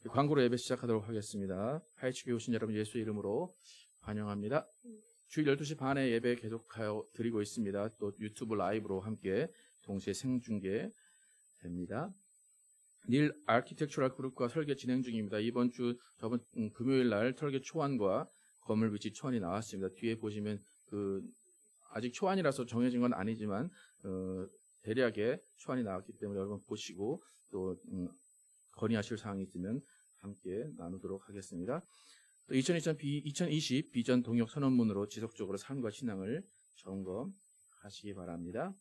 광고로 예배 시작하도록 하겠습니다. 하이츠교회 오신 여러분 예수의 이름으로 환영합니다. 주일 12시 반에 예배 계속하여 드리고 있습니다. 또 유튜브 라이브로 함께 동시에 생중계됩니다. 닐 아키텍처럴 그룹과 설계 진행 중입니다. 이번 주 저번 금요일 날 설계 초안과 건물 위치 초안이 나왔습니다. 뒤에 보시면 아직 초안이라서 정해진 건 아니지만 대략의 초안이 나왔기 때문에 여러분 보시고 또 건의하실 사항이 있으면 함께 나누도록 하겠습니다. 또 2020 비전 동역 선언문으로 지속적으로 삶과 신앙을 점검하시기 바랍니다.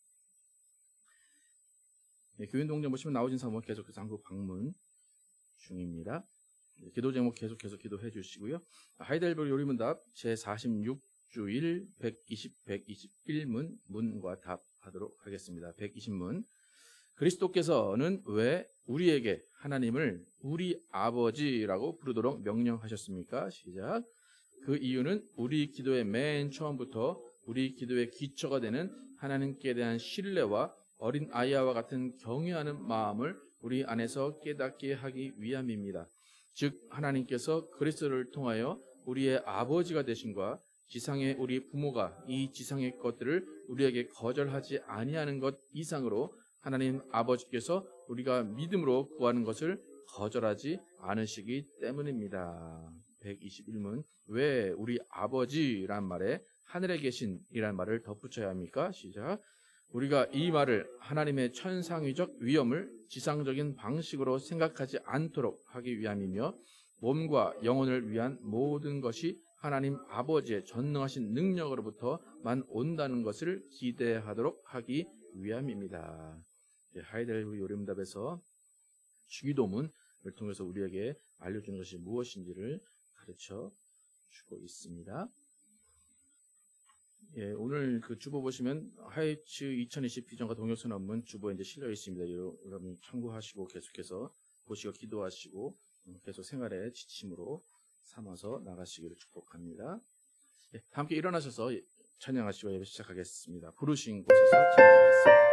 네, 교인 동정 보시면 나오진 사모 계속해서 한국 방문 중입니다. 기도 제목 계속해서 기도해 주시고요. 하이델베르 요리문답 제46주 1 121문 문과 답하도록 하겠습니다. 120문. 그리스도께서는 왜 우리에게 하나님을 우리 아버지라고 부르도록 명령하셨습니까? 시작. 그 이유는 우리 기도의 맨 처음부터 우리 기도의 기초가 되는 하나님께 대한 신뢰와 어린 아이와 같은 경외하는 마음을 우리 안에서 깨닫게 하기 위함입니다. 즉 하나님께서 그리스도를 통하여 우리의 아버지가 되신과 지상의 우리 부모가 이 지상의 것들을 우리에게 거절하지 아니하는 것 이상으로 하나님 아버지께서 우리가 믿음으로 구하는 것을 거절하지 않으시기 때문입니다. 121문. 왜 우리 아버지란 말에 하늘에 계신이란 말을 덧붙여야 합니까? 시작. 우리가 이 말을 하나님의 천상위적 위엄을 지상적인 방식으로 생각하지 않도록 하기 위함이며 몸과 영혼을 위한 모든 것이 하나님 아버지의 전능하신 능력으로부터만 온다는 것을 기대하도록 하기 위함입니다. 하이델베르 요리문답에서 주기도문을 통해서 우리에게 알려주는 것이 무엇인지를 가르쳐 주고 있습니다. 예, 오늘 그 주보 보시면 하이츠 2020 비전과 동역선언문 주보에 이제 실려 있습니다. 여러분 참고하시고 계속해서 보시고 기도하시고 계속 생활의 지침으로 삼아서 나가시기를 축복합니다. 예, 함께 일어나셔서 찬양하시고 예배 시작하겠습니다. 부르신 곳에서 찬양하겠습니다.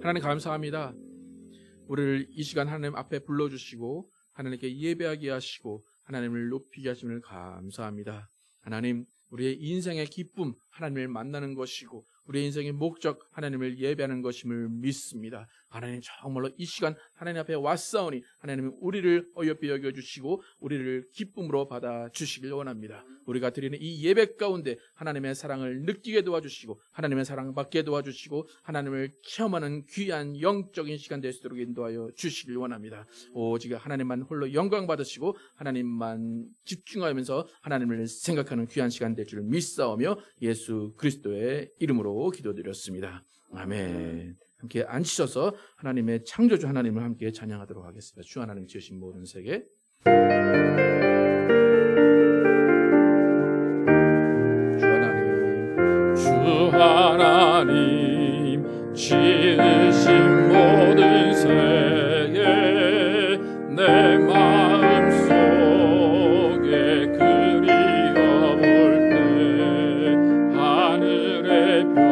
하나님 감사합니다. 우리를 이 시간 하나님 앞에 불러주시고 하나님께 예배하게 하시고 하나님을 높이게 하심을 감사합니다. 하나님, 우리의 인생의 기쁨 하나님을 만나는 것이고 우리의 인생의 목적 하나님을 예배하는 것임을 믿습니다. 하나님, 정말로 이 시간 하나님 앞에 왔사오니 하나님은 우리를 어여삐 여겨주시고 우리를 기쁨으로 받아주시길 원합니다. 우리가 드리는 이 예배 가운데 하나님의 사랑을 느끼게 도와주시고 하나님의 사랑받게 도와주시고 하나님을 체험하는 귀한 영적인 시간 될 수 있도록 인도하여 주시길 원합니다. 오직 하나님만 홀로 영광 받으시고 하나님만 집중하면서 하나님을 생각하는 귀한 시간 될 줄 믿사오며 예수 그리스도의 이름으로 기도드렸습니다. 아멘. 함께 앉으셔서 하나님의 창조주 하나님을 함께 찬양하도록 하겠습니다. 주 하나님 지으신 모든 세계, 주 하나님 지으신 모든 세계 내 마음속에 그리워볼 때 하늘의 별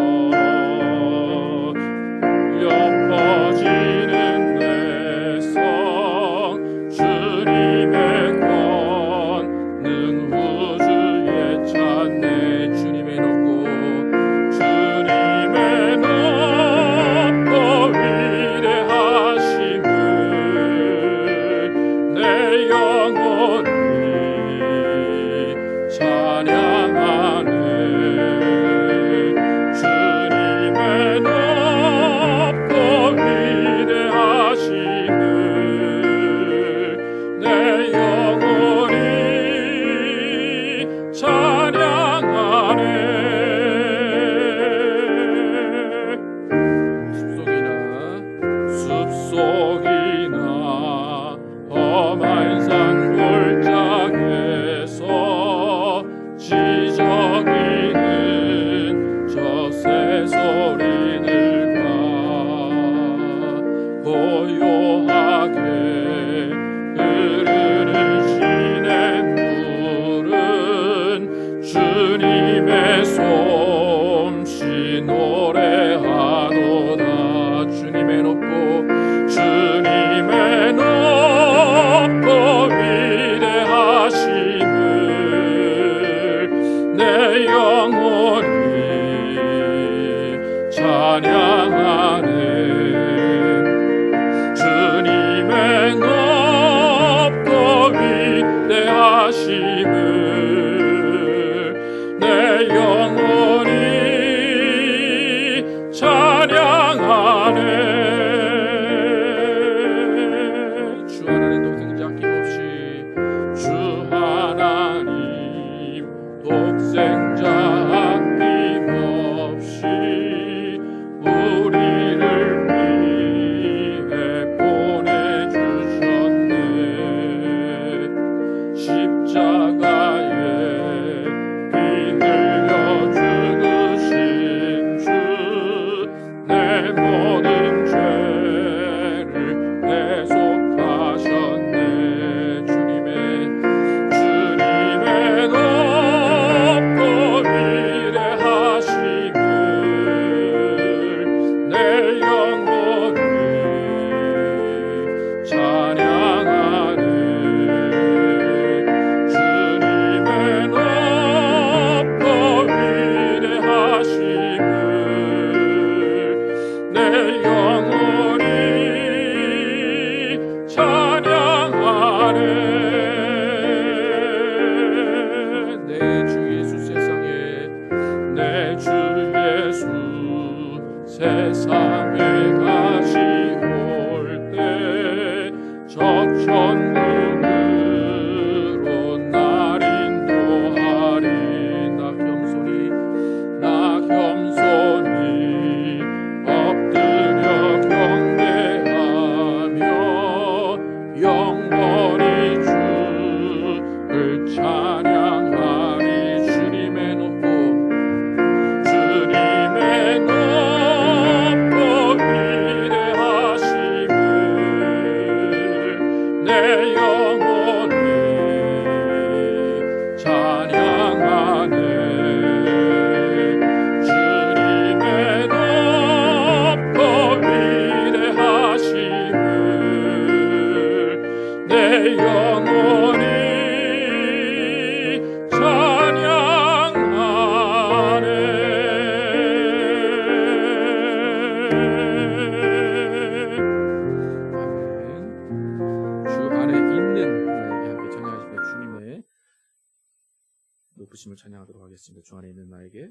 엎어지는 내 성 주님의 권능 우주에 찾네. 주님의 높고 위대하심을 내 영혼이 찬양하네. 주님의 높고 위대하심을 내 영혼이 찬양하네. 숲속이나 험한 산 골짜기에서 지저귀는 저 새소리들과 고요하게 흐르는 시냇물은 주님의 솜씨 노래하도다. 주님의 높고 위대하심을 내 영혼이 찬양하네. 주님의 높고 위대하심을 내 영혼이 찬양하네. 독생자 아낌없이 우리를 위해 보내주셨네. 십자가에 피 흘려 죽으신 주 내 모든 죄를 대속하셨네. 주님의 내 영혼이 찬양하네. 주님의 높고 위대하심을 내 영혼이 찬양하네. 내 주 예수 세상에 가시올 때 적천국으로 날 인도하리. 나 겸손히 엎드려 경배하며 영원히 주를 찬양하리. 주님의 높고 내 영혼이 찬양하네. 주님의 높고 내 영혼이 찬양하네. 아멘. 주 안에 있는 나에게 함께 찬양하시며 주님의 높으심을 찬양하도록 하겠습니다. 주 안에 있는 나에게.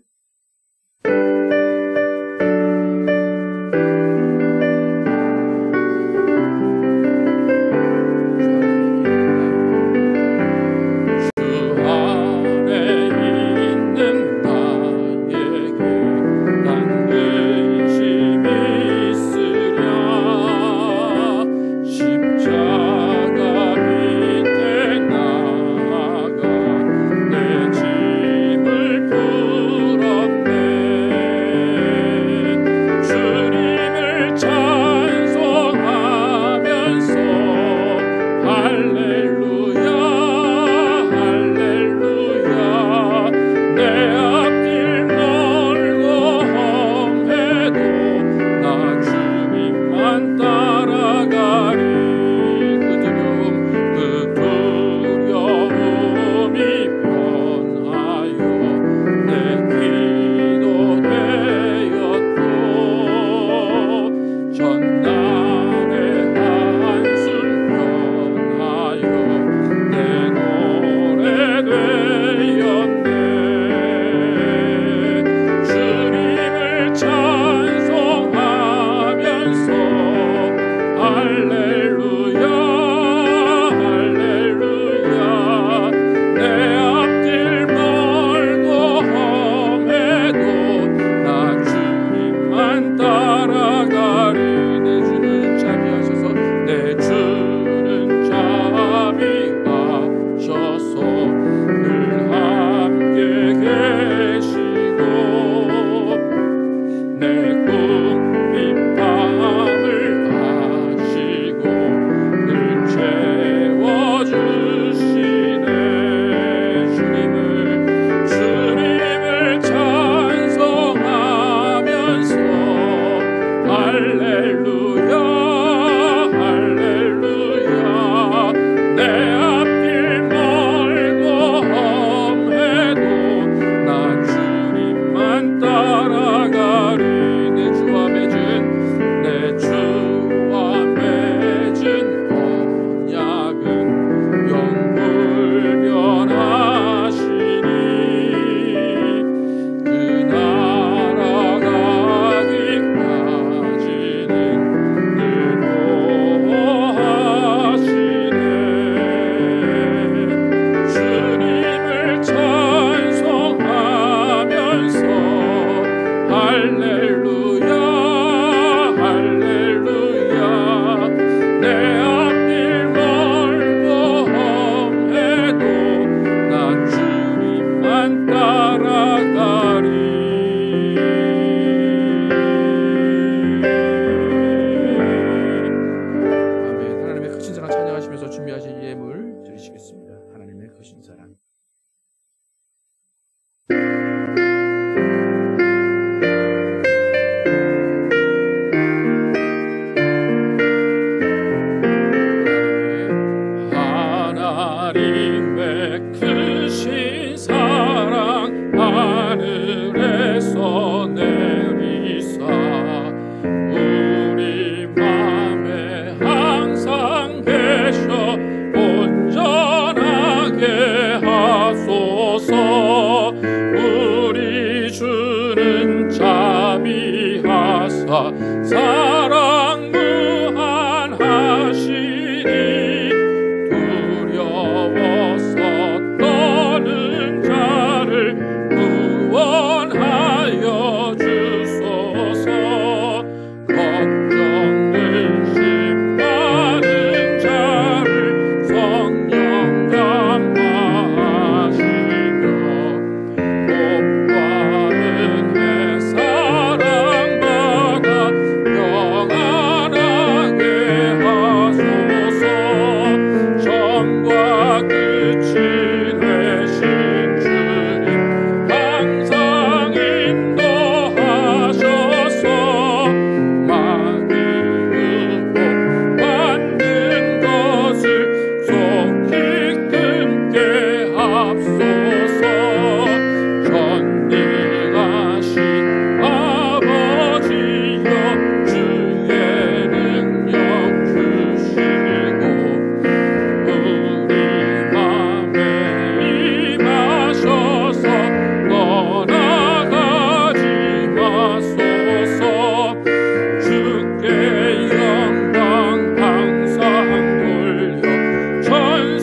사랑 무한하시니 두려워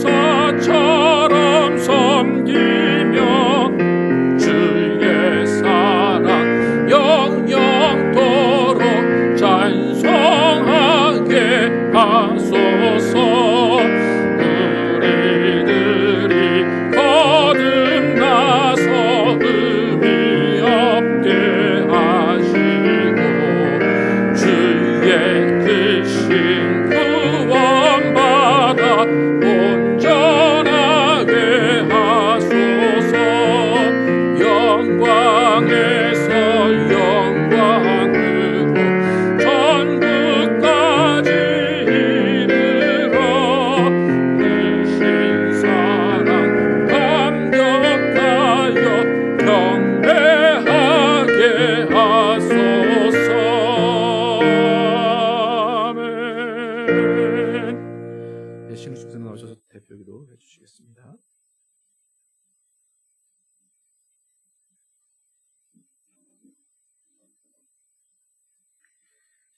천사처럼 섬기며 주의 사랑 영영토록 찬송하게 하소서. 우리들이 거듭나서 의미 없게 하시고 주의 크신 구원받아 온전하게 하소서. 영광에서 영광으로 천국까지 이르러 크신 사랑 감격하여 경배하게 하소서. 아멘. 네, 신우식생 나오셔서 대표기도 해주시겠습니다.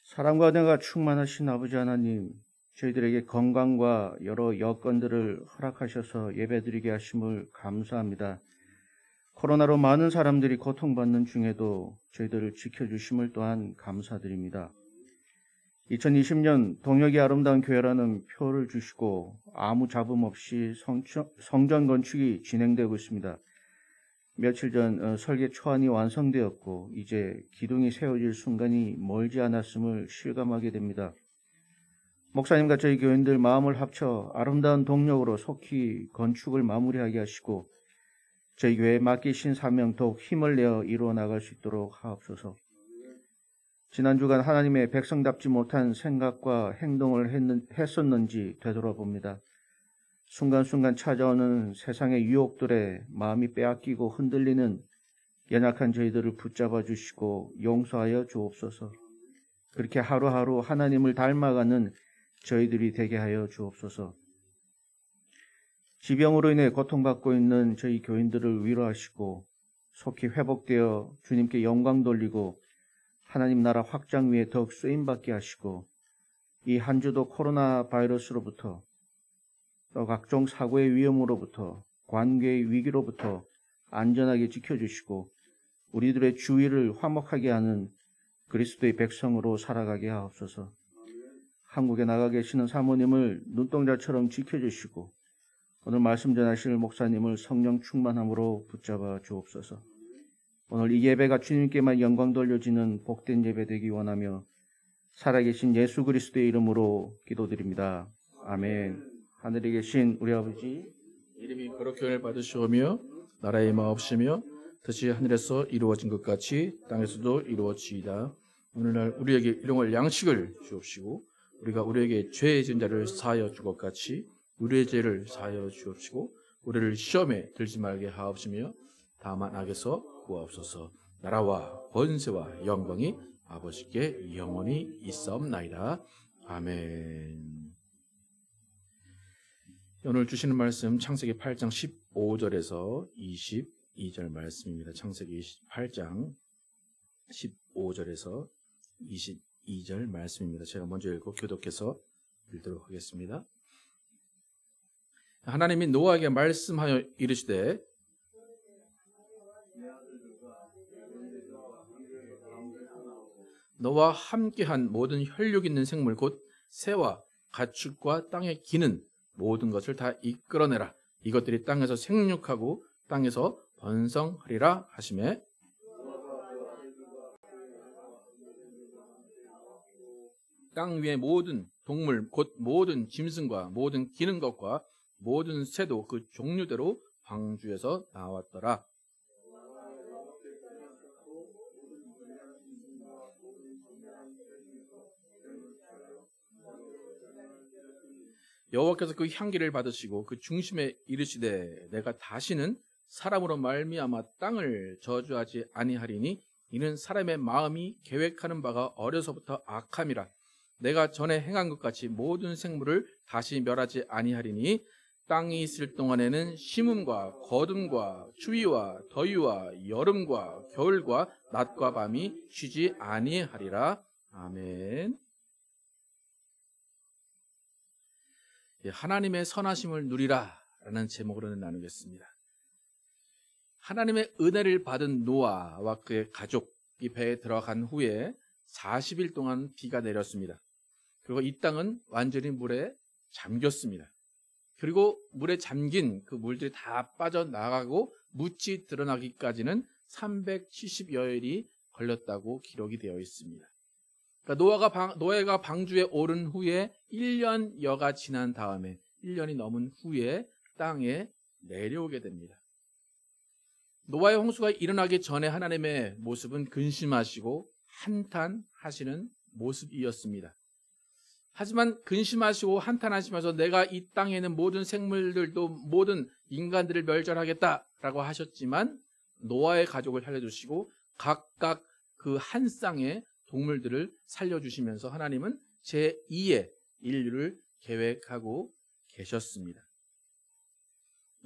사랑과 은혜가 충만하신 아버지 하나님, 저희들에게 건강과 여러 여건들을 허락하셔서 예배드리게 하심을 감사합니다. 코로나로 많은 사람들이 고통받는 중에도 저희들을 지켜주심을 또한 감사드립니다. 2020년 동역이 아름다운 교회라는 표를 주시고 아무 잡음 없이 성전 건축이 진행되고 있습니다. 며칠 전 설계 초안이 완성되었고 이제 기둥이 세워질 순간이 멀지 않았음을 실감하게 됩니다. 목사님과 저희 교인들 마음을 합쳐 아름다운 동력으로 속히 건축을 마무리하게 하시고 저희 교회에 맡기신 사명 더욱 힘을 내어 이루어 나갈 수 있도록 하옵소서. 지난 주간 하나님의 백성답지 못한 생각과 행동을 했었는지 되돌아봅니다. 순간순간 찾아오는 세상의 유혹들에 마음이 빼앗기고 흔들리는 연약한 저희들을 붙잡아 주시고 용서하여 주옵소서. 그렇게 하루하루 하나님을 닮아가는 저희들이 되게 하여 주옵소서. 지병으로 인해 고통받고 있는 저희 교인들을 위로하시고 속히 회복되어 주님께 영광 돌리고 하나님 나라 확장 위에 더욱 쓰임받게 하시고 이 한 주도 코로나 바이러스로부터 또 각종 사고의 위험으로부터 관계의 위기로부터 안전하게 지켜주시고 우리들의 주의를 화목하게 하는 그리스도의 백성으로 살아가게 하옵소서. 한국에 나가 계시는 사모님을 눈동자처럼 지켜주시고 오늘 말씀 전하실 목사님을 성령 충만함으로 붙잡아 주옵소서. 오늘 이 예배가 주님께만 영광 돌려지는 복된 예배 되기 원하며 살아계신 예수 그리스도의 이름으로 기도드립니다. 아멘. 하늘에 계신 우리 아버지, 이름이 거룩히 은혜를 받으시오며 나라의 마옵시며 뜻이 하늘에서 이루어진 것 같이 땅에서도 이루어지이다. 오늘날 우리에게 일용할 양식을 주옵시고 우리가 우리에게 죄의 지은 자를 사하여 줄 것 같이 우리의 죄를 사하여 주옵시고 우리를 시험에 들지 말게 하옵시며 다만 악에서 구하옵소서. 나라와 권세와 영광이 아버지께 영원히 있사옵나이다. 아멘. 오늘 주시는 말씀 창세기 8장 15절에서 22절 말씀입니다. 창세기 8장 15절에서 22절 말씀입니다. 제가 먼저 읽고 교독해서 읽도록 하겠습니다. 하나님이 노아에게 말씀하여 이르시되 너와 함께한 모든 혈육 있는 생물 곧 새와 가축과 땅에 기는 모든 것을 다 이끌어내라. 이것들이 땅에서 생육하고 땅에서 번성하리라 하시매 땅 위의 모든 동물 곧 모든 짐승과 모든 기는 것과 모든 새도 그 종류대로 방주에서 나왔더라. 여호와께서 그 향기를 받으시고 그 중심에 이르시되 내가 다시는 사람으로 말미암아 땅을 저주하지 아니하리니 이는 사람의 마음이 계획하는 바가 어려서부터 악함이라. 내가 전에 행한 것 같이 모든 생물을 다시 멸하지 아니하리니 땅이 있을 동안에는 심음과 거둠과 추위와 더위와 여름과 겨울과 낮과 밤이 쉬지 아니하리라. 아멘. 하나님의 선하심을 누리라 라는 제목으로 나누겠습니다. 하나님의 은혜를 받은 노아와 그의 가족이 배에 들어간 후에 40일 동안 비가 내렸습니다. 그리고 이 땅은 완전히 물에 잠겼습니다. 그리고 물에 잠긴 그 물들이 다 빠져나가고 묻이 드러나기까지는 370여일이 걸렸다고 기록이 되어 있습니다. 그러니까 노아가 방주에 오른 후에 1년여가 지난 다음에 1년이 넘은 후에 땅에 내려오게 됩니다. 노아의 홍수가 일어나기 전에 하나님의 모습은 근심하시고 한탄하시는 모습이었습니다. 하지만 근심하시고 한탄하시면서 내가 이 땅에 있는 모든 생물들도 모든 인간들을 멸절하겠다라고 하셨지만 노아의 가족을 살려주시고 각각 그 한 쌍의 동물들을 살려주시면서 하나님은 제2의 인류를 계획하고 계셨습니다.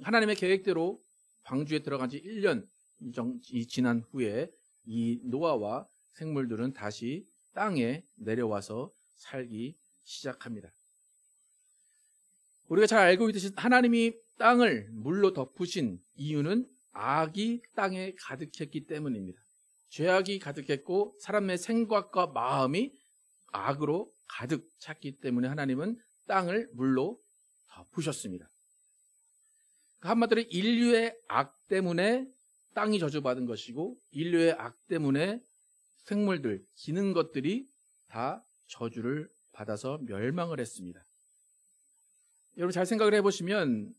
하나님의 계획대로 방주에 들어간 지 1년이 지난 후에 이 노아와 생물들은 다시 땅에 내려와서 살기 시작합니다. 우리가 잘 알고 있듯이 하나님이 땅을 물로 덮으신 이유는 악이 땅에 가득했기 때문입니다. 죄악이 가득했고 사람의 생각과 마음이 악으로 가득 찼기 때문에 하나님은 땅을 물로 덮으셨습니다. 한마디로 인류의 악 때문에 땅이 저주받은 것이고 인류의 악 때문에 생물들, 기는 것들이 다 저주를 받아서 멸망을 했습니다. 여러분 잘 생각을 해보시면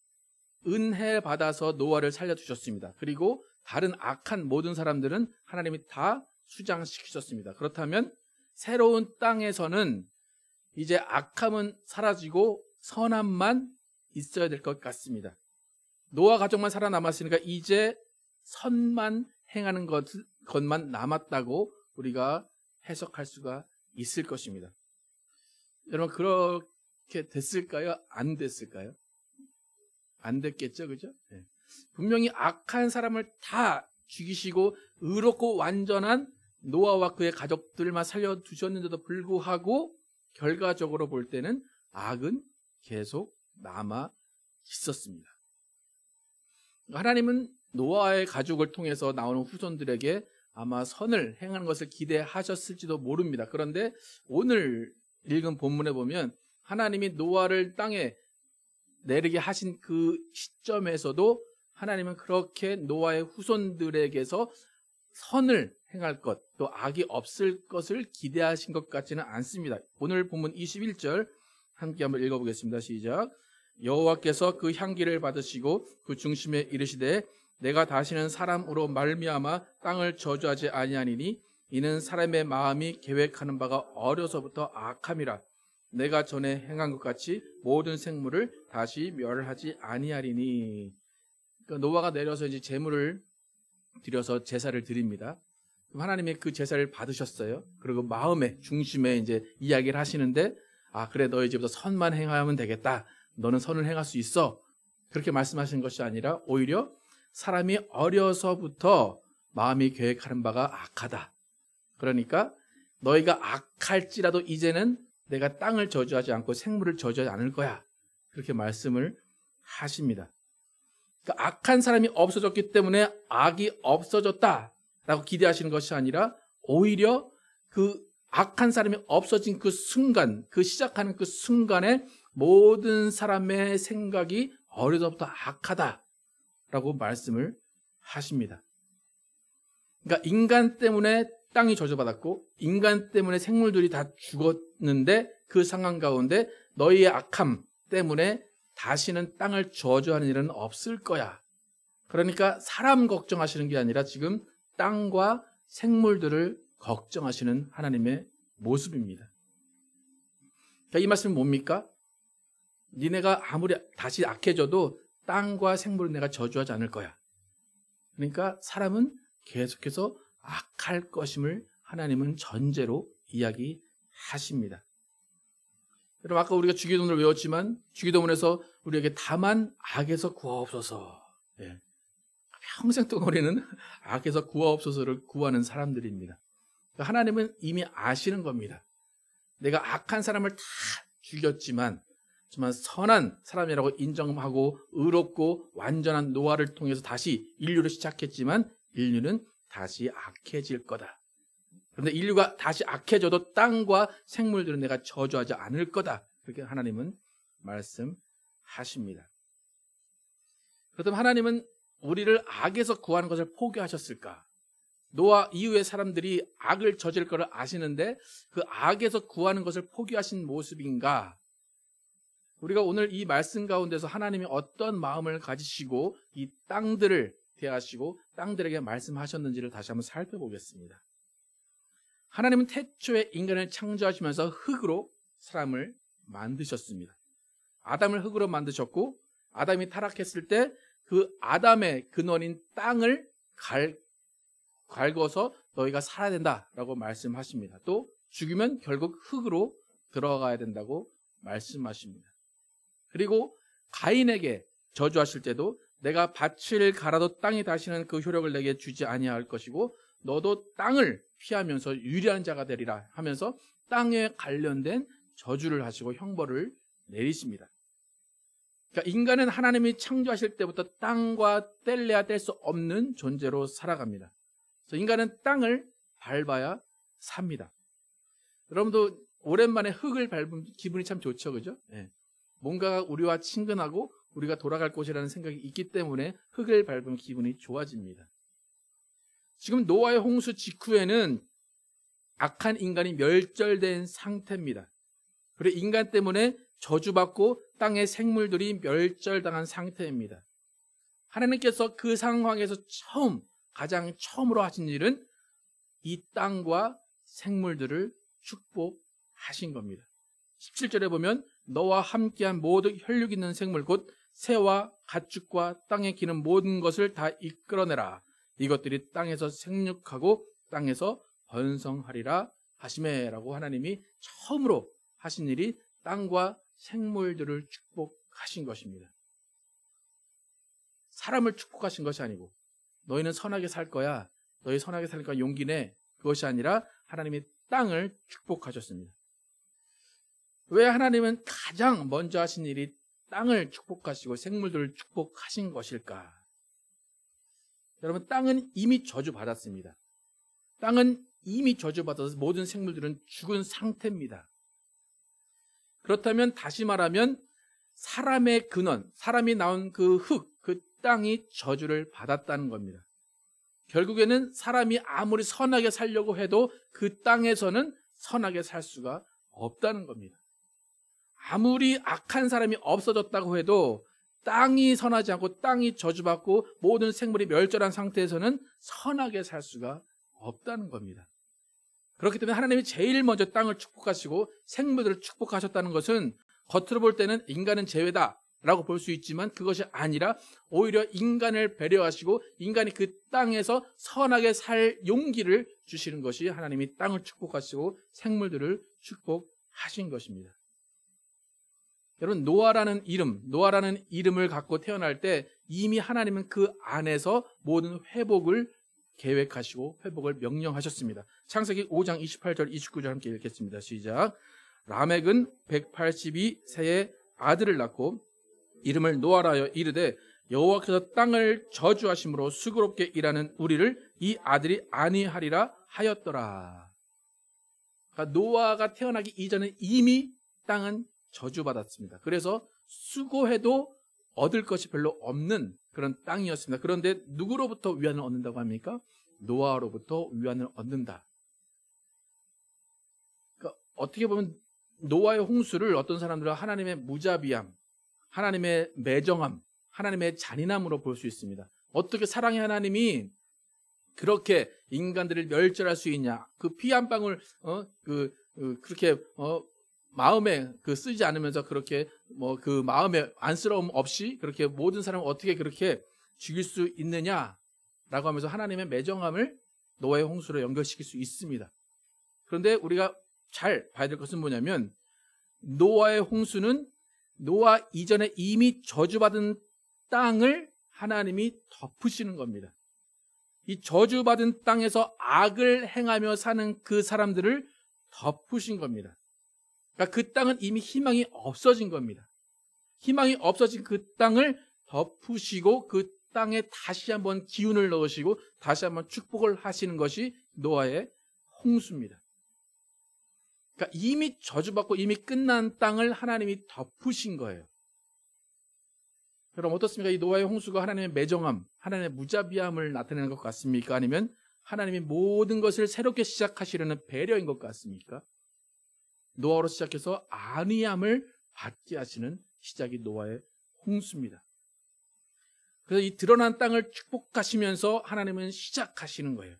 은혜 받아서 노아를 살려주셨습니다. 그리고 다른 악한 모든 사람들은 하나님이 다 수장시키셨습니다. 그렇다면 새로운 땅에서는 이제 악함은 사라지고 선함만 있어야 될 것 같습니다. 노아 가족만 살아남았으니까 이제 선만 행하는 것만 남았다고 우리가 해석할 수가 있을 것입니다. 여러분 그렇게 됐을까요? 안 됐을까요? 안 됐겠죠, 그죠? 네. 분명히 악한 사람을 다 죽이시고 의롭고 완전한 노아와 그의 가족들만 살려두셨는데도 불구하고 결과적으로 볼 때는 악은 계속 남아 있었습니다. 하나님은 노아의 가족을 통해서 나오는 후손들에게 아마 선을 행하는 것을 기대하셨을지도 모릅니다. 그런데 오늘 읽은 본문에 보면 하나님이 노아를 땅에 내리게 하신 그 시점에서도 하나님은 그렇게 노아의 후손들에게서 선을 행할 것, 또 악이 없을 것을 기대하신 것 같지는 않습니다. 오늘 본문 21절 함께 한번 읽어보겠습니다. 시작. 여호와께서 그 향기를 받으시고 그 중심에 이르시되 내가 다시는 사람으로 말미암아 땅을 저주하지 아니하니니 이는 사람의 마음이 계획하는 바가 어려서부터 악함이라. 내가 전에 행한 것 같이 모든 생물을 다시 멸하지 아니하리니. 그러니까 노아가 내려서 이제 제물을 드려서 제사를 드립니다. 그럼 하나님이 그 제사를 받으셨어요. 그리고 마음의 중심에 이제 이야기를 하시는데, 아 그래 너 이제부터 선만 행하면 되겠다. 너는 선을 행할 수 있어. 그렇게 말씀하시는 것이 아니라 오히려 사람이 어려서부터 마음이 계획하는 바가 악하다. 그러니까 너희가 악할지라도 이제는 내가 땅을 저주하지 않고 생물을 저주하지 않을 거야. 그렇게 말씀을 하십니다. 그러니까 악한 사람이 없어졌기 때문에 악이 없어졌다라고 기대하시는 것이 아니라 오히려 그 악한 사람이 없어진 그 순간, 그 시작하는 그 순간에 모든 사람의 생각이 어려서부터 악하다라고 말씀을 하십니다. 그러니까 인간 때문에 땅이 저주받았고 인간 때문에 생물들이 다 죽었는데 그 상황 가운데 너희의 악함 때문에 다시는 땅을 저주하는 일은 없을 거야. 그러니까 사람 걱정하시는 게 아니라 지금 땅과 생물들을 걱정하시는 하나님의 모습입니다. 그러니까 이 말씀은 뭡니까? 니네가 아무리 다시 악해져도 땅과 생물은 내가 저주하지 않을 거야. 그러니까 사람은 계속해서 악할 것임을 하나님은 전제로 이야기하십니다. 여러분 아까 우리가 주기도문을 외웠지만 주기도문에서 우리에게 다만 악에서 구하옵소서. 네. 평생 동안 우리는 악에서 구하옵소서를 구하는 사람들입니다. 하나님은 이미 아시는 겁니다. 내가 악한 사람을 다 죽였지만 정말 선한 사람이라고 인정하고 의롭고 완전한 노아를 통해서 다시 인류를 시작했지만 인류는 다시 악해질 거다. 그런데 인류가 다시 악해져도 땅과 생물들은 내가 저주하지 않을 거다. 그렇게 하나님은 말씀하십니다. 그렇다면 하나님은 우리를 악에서 구하는 것을 포기하셨을까? 노아 이후의 사람들이 악을 저질 것을 아시는데 그 악에서 구하는 것을 포기하신 모습인가? 우리가 오늘 이 말씀 가운데서 하나님이 어떤 마음을 가지시고 이 땅들을 대하시고 땅들에게 말씀하셨는지를 다시 한번 살펴보겠습니다. 하나님은 태초에 인간을 창조하시면서 흙으로 사람을 만드셨습니다. 아담을 흙으로 만드셨고 아담이 타락했을 때 그 아담의 근원인 땅을 갈궈서 너희가 살아야 된다라고 말씀하십니다. 또 죽으면 결국 흙으로 들어가야 된다고 말씀하십니다. 그리고 가인에게 저주하실 때도 내가 밭을 갈아도 땅이 다시는 그 효력을 내게 주지 아니할 것이고 너도 땅을 피하면서 유리한 자가 되리라 하면서 땅에 관련된 저주를 하시고 형벌을 내리십니다. 그러니까 인간은 하나님이 창조하실 때부터 땅과 뗄래야 뗄 수 없는 존재로 살아갑니다. 그래서 인간은 땅을 밟아야 삽니다. 여러분도 오랜만에 흙을 밟으면 기분이 참 좋죠, 그죠? 네. 뭔가 우리와 친근하고 우리가 돌아갈 곳이라는 생각이 있기 때문에 흙을 밟으면 기분이 좋아집니다. 지금 노아의 홍수 직후에는 악한 인간이 멸절된 상태입니다. 그리고 인간 때문에 저주받고 땅의 생물들이 멸절당한 상태입니다. 하나님께서 그 상황에서 가장 처음으로 하신 일은 이 땅과 생물들을 축복하신 겁니다. 17절에 보면 너와 함께한 모든 혈육 있는 생물 곧 새와 가축과 땅에 기는 모든 것을 다 이끌어내라. 이것들이 땅에서 생육하고 땅에서 번성하리라 하시매라고 하나님이 처음으로 하신 일이 땅과 생물들을 축복하신 것입니다. 사람을 축복하신 것이 아니고 너희는 선하게 살 거야. 너희 선하게 살니까 용기 내. 그것이 아니라 하나님이 땅을 축복하셨습니다. 왜 하나님은 가장 먼저 하신 일이 땅을 축복하시고 생물들을 축복하신 것일까? 여러분, 땅은 이미 저주받았습니다. 땅은 이미 저주받아서 모든 생물들은 죽은 상태입니다. 그렇다면 다시 말하면 사람의 근원, 사람이 나온 그 흙, 그 땅이 저주를 받았다는 겁니다. 결국에는 사람이 아무리 선하게 살려고 해도 그 땅에서는 선하게 살 수가 없다는 겁니다. 아무리 악한 사람이 없어졌다고 해도 땅이 선하지 않고 땅이 저주받고 모든 생물이 멸절한 상태에서는 선하게 살 수가 없다는 겁니다. 그렇기 때문에 하나님이 제일 먼저 땅을 축복하시고 생물들을 축복하셨다는 것은 겉으로 볼 때는 인간은 제외다라고 볼 수 있지만 그것이 아니라 오히려 인간을 배려하시고 인간이 그 땅에서 선하게 살 용기를 주시는 것이 하나님이 땅을 축복하시고 생물들을 축복하신 것입니다. 여러분, 노아라는 이름을 갖고 태어날 때 이미 하나님은 그 안에서 모든 회복을 계획하시고 회복을 명령하셨습니다. 창세기 5장 28절 29절 함께 읽겠습니다. 시작. 라멕은 182세의 아들을 낳고 이름을 노아라 하여 이르되 여호와께서 땅을 저주하심으로 수고롭게 일하는 우리를 이 아들이 아니하리라 하였더라. 그러니까 노아가 태어나기 이전에 이미 땅은 저주받았습니다. 그래서 수고해도 얻을 것이 별로 없는 그런 땅이었습니다. 그런데 누구로부터 위안을 얻는다고 합니까? 노아로부터 위안을 얻는다. 그러니까 어떻게 보면 노아의 홍수를 어떤 사람들은 하나님의 무자비함, 하나님의 매정함, 하나님의 잔인함으로 볼 수 있습니다. 어떻게 사랑의 하나님이 그렇게 인간들을 멸절할 수 있냐? 그 피 한 방울 그렇게 마음에 쓰지 않으면서 그렇게 그 마음에 안쓰러움 없이 그렇게 모든 사람을 어떻게 그렇게 죽일 수 있느냐라고 하면서 하나님의 매정함을 노아의 홍수로 연결시킬 수 있습니다. 그런데 우리가 잘 봐야 될 것은 뭐냐면 노아의 홍수는 노아 이전에 이미 저주받은 땅을 하나님이 덮으시는 겁니다. 이 저주받은 땅에서 악을 행하며 사는 그 사람들을 덮으신 겁니다. 그러니까 그 땅은 이미 희망이 없어진 겁니다. 희망이 없어진 그 땅을 덮으시고 그 땅에 다시 한번 기운을 넣으시고 다시 한번 축복을 하시는 것이 노아의 홍수입니다. 그러니까 이미 저주받고 이미 끝난 땅을 하나님이 덮으신 거예요. 여러분 어떻습니까? 이 노아의 홍수가 하나님의 매정함, 하나님의 무자비함을 나타내는 것 같습니까? 아니면 하나님이 모든 것을 새롭게 시작하시려는 배려인 것 같습니까? 노아로 시작해서 안위함을 받게 하시는 시작이 노아의 홍수입니다. 그래서 이 드러난 땅을 축복하시면서 하나님은 시작하시는 거예요.